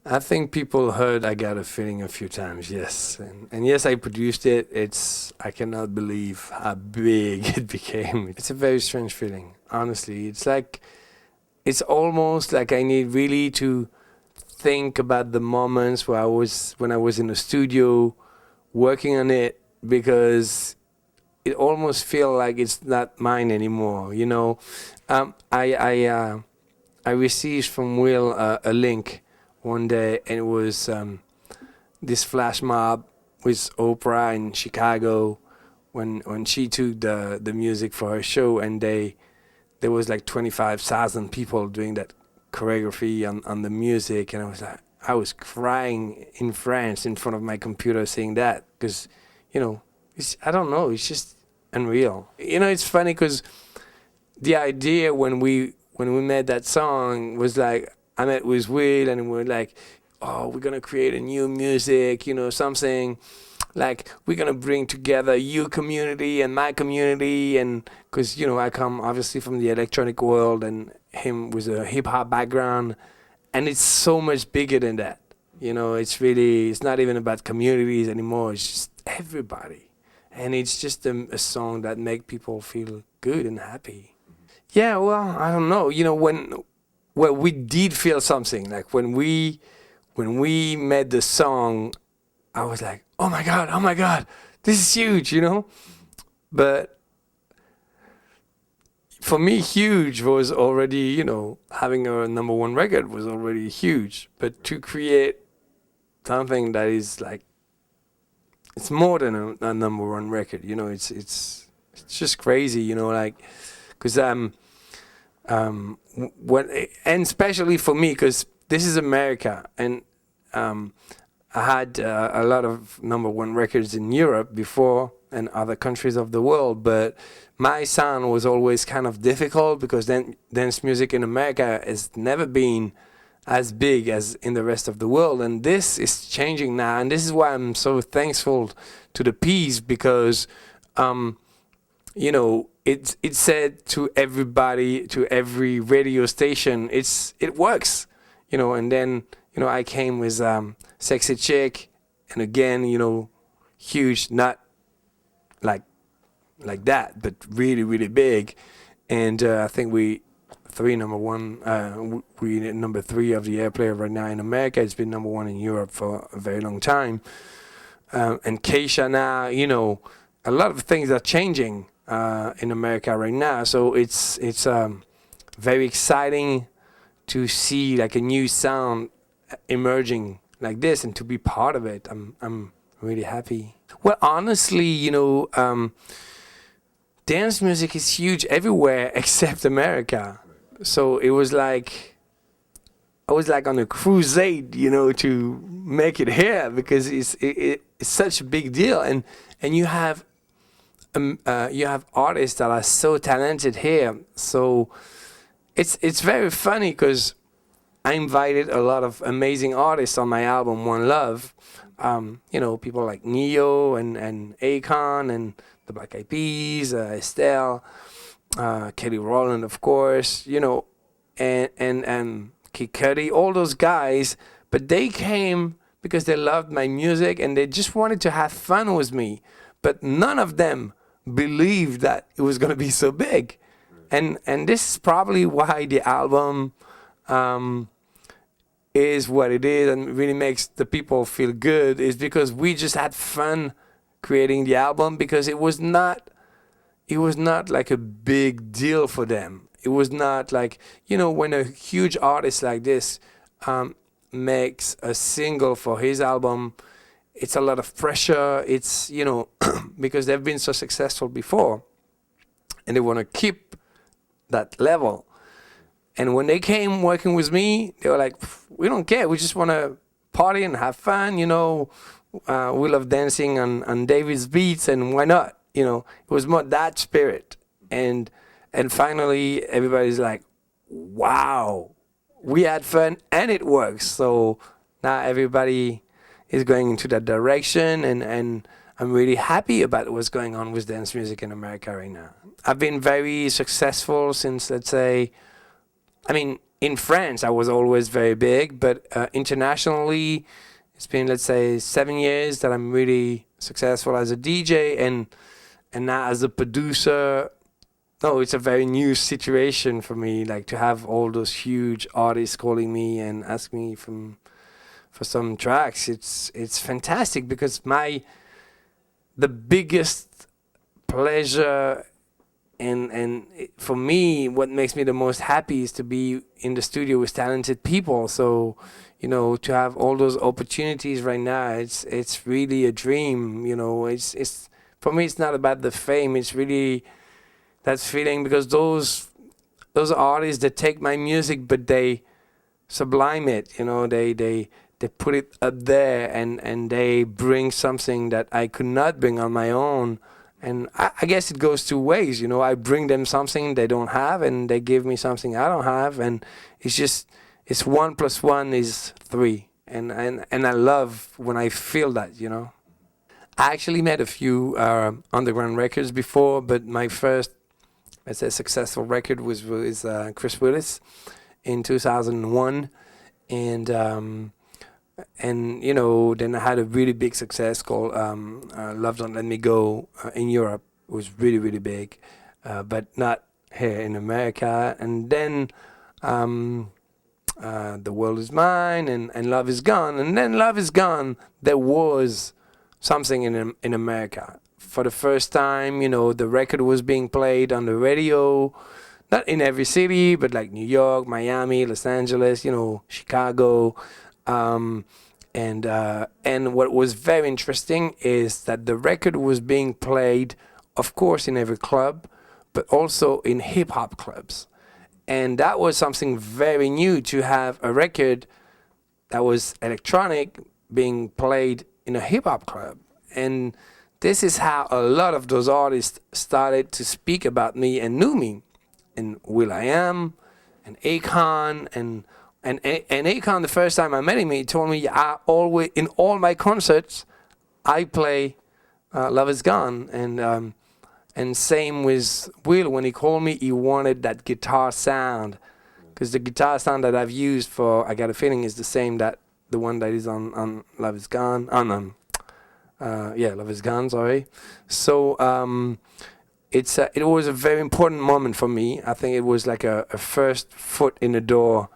I think people heard I Got a Feeling a few times, yes. And yes, I produced it. I cannot believe how big it became. It's a very strange feeling, honestly. It's almost like I need really to think about the moments when I was in the studio working on it, because it almost feels like it's not mine anymore, you know. I received from Will a link one day, and it was this flash mob with Oprah in Chicago when she took the music for her show, and there was like 25,000 people doing that choreography on the music, and I was crying in France in front of my computer seeing that, because you know, I don't know, it's just unreal. You know, it's funny because the idea when we made that song was like, I met with Will and we're like, oh, we're gonna create a new music, you know, something like we're gonna bring together your community and my community, and because you know I come obviously from the electronic world and him with a hip hop background, and it's so much bigger than that. You know, it's not even about communities anymore. It's just everybody, and it's just a song that make people feel good and happy. Yeah, well, I don't know. You know, we did feel something like when we made the song, I was like, oh my god, this is huge, you know. But for me, huge was already, you know, having a number one record was already huge. But to create something that is like, it's more than a number one record, you know. It's just crazy, you know, like, because and especially for me, because this is America, and I had a lot of number one records in Europe before and other countries of the world, but my sound was always kind of difficult because dance music in America has never been as big as in the rest of the world, and this is changing now, and this is why I'm so thankful to the piece, because you know, it said to everybody, to every radio station, it works, you know. And then, you know, I came with Sexy Chick, and again, you know, huge, not like that, but really, really big. And I think we number number three of the airplay right now in America. It's been number one in Europe for a very long time. And Keisha now, you know, a lot of things are changing in America right now. So it's very exciting to see like a new sound emerging like this, and to be part of it. I'm really happy. Well, honestly, you know, dance music is huge everywhere except America. So it was like I was like on a crusade, you know, to make it here, because it's such a big deal, and you have artists that are so talented here. So it's very funny because I invited a lot of amazing artists on my album One Love. You know, people like Neo and Akon and the Black Eyed Peas, Estelle, Kelly Rowland, of course, you know, and Kid Cudi, all those guys. But they came because they loved my music and they just wanted to have fun with me. But none of them believed that it was going to be so big. And this is probably why the album is what it is and really makes the people feel good, is because we just had fun creating the album, because it was not like a big deal for them. It was not like, you know, when a huge artist like this makes a single for his album, it's a lot of pressure. It's, you know, because they've been so successful before and they want to keep that level. And when they came working with me, they were like, we don't care. We just want to party and have fun. You know, we love dancing on David's beats, and why not? You know, it was more that spirit. And finally, everybody's like, wow, we had fun and it works. So now everybody is going into that direction, and I'm really happy about what's going on with dance music in America right now. I've been very successful since, let's say, I mean, in France, I was always very big, but internationally, it's been, let's say, 7 years that I'm really successful as a DJ, and now as a producer. No, it's a very new situation for me, like to have all those huge artists calling me and ask me for some tracks. It's fantastic because the biggest pleasure for me, what makes me the most happy is to be in the studio with talented people. So, to have all those opportunities right now, it's really a dream. It's for me, it's not about the fame. It's really that feeling, because those artists that take my music, but they sublime it. They put it up there, and they bring something that I could not bring on my own. And I guess it goes two ways. I bring them something they don't have, and they give me something I don't have, and it's 1 + 1 is 3, and I love when I feel that. I actually made a few underground records before, but my first, let's say, successful record was with Chris Willis in 2001, and then I had a really big success called Love Don't Let Me Go in Europe. It was really, really big, but not here in America. And then The World Is Mine and Love Is Gone. And then Love Is Gone, there was something in America. For the first time, the record was being played on the radio, not in every city, but like New York, Miami, Los Angeles, Chicago. And what was very interesting is that the record was being played, of course, in every club, but also in hip-hop clubs. And that was something very new, to have a record that was electronic being played in a hip-hop club. And this is how a lot of those artists started to speak about me and knew me. And will.i.am, and Akon, and Akon, the first time I met him, he told me, I always, in all my concerts, I play Love Is Gone. And same with Will. When he called me, he wanted that guitar sound, because the guitar sound that I've used for I Got a Feeling is the same the one that is on Love Is Gone. Love Is Gone, sorry. So it was a very important moment for me. I think it was like a first foot in the door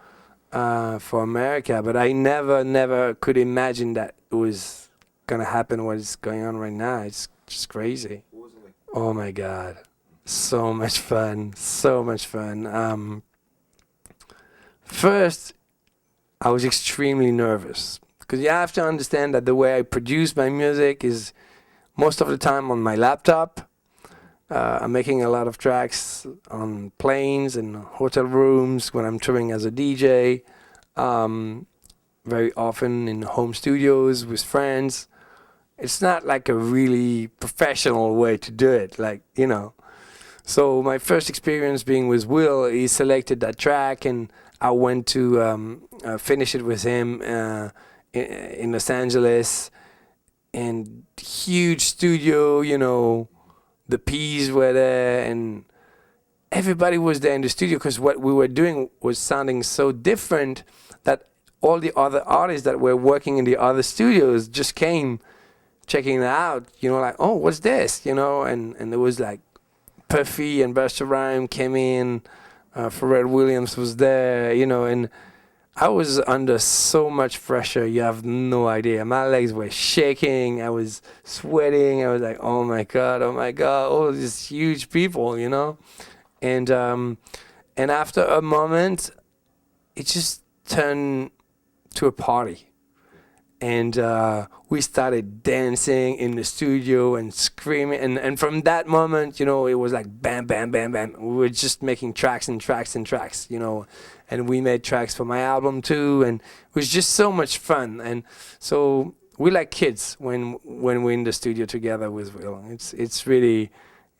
for America, but I never could imagine that it was gonna happen. What is going on right now? It's just crazy. What was it like? Oh my God, so much fun. First, I was extremely nervous, because you have to understand that the way I produce my music is most of the time on my laptop. I'm making a lot of tracks on planes and hotel rooms when I'm touring as a DJ. Very often in home studios with friends. It's not like a really professional way to do it, So my first experience being with Will, he selected that track, and I went to finish it with him in Los Angeles. And huge studio, the P's were there, and everybody was there in the studio, because what we were doing was sounding so different that all the other artists that were working in the other studios just came checking it out, like, oh, what's this, and there was like Puffy and Busta Rhymes came in, Pharrell Williams was there, and I was under so much pressure, you have no idea. My legs were shaking, I was sweating, I was like, oh my God, all these huge people, And after a moment, it just turned to a party. And we started dancing in the studio and screaming. And from that moment, it was like bam, bam, bam, bam. We were just making tracks and tracks and tracks, And we made tracks for my album too. And it was just so much fun. And so we like kids when we're in the studio together with Will. It's really,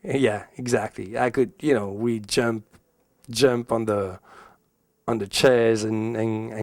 yeah, exactly. I could, we jump on the chairs and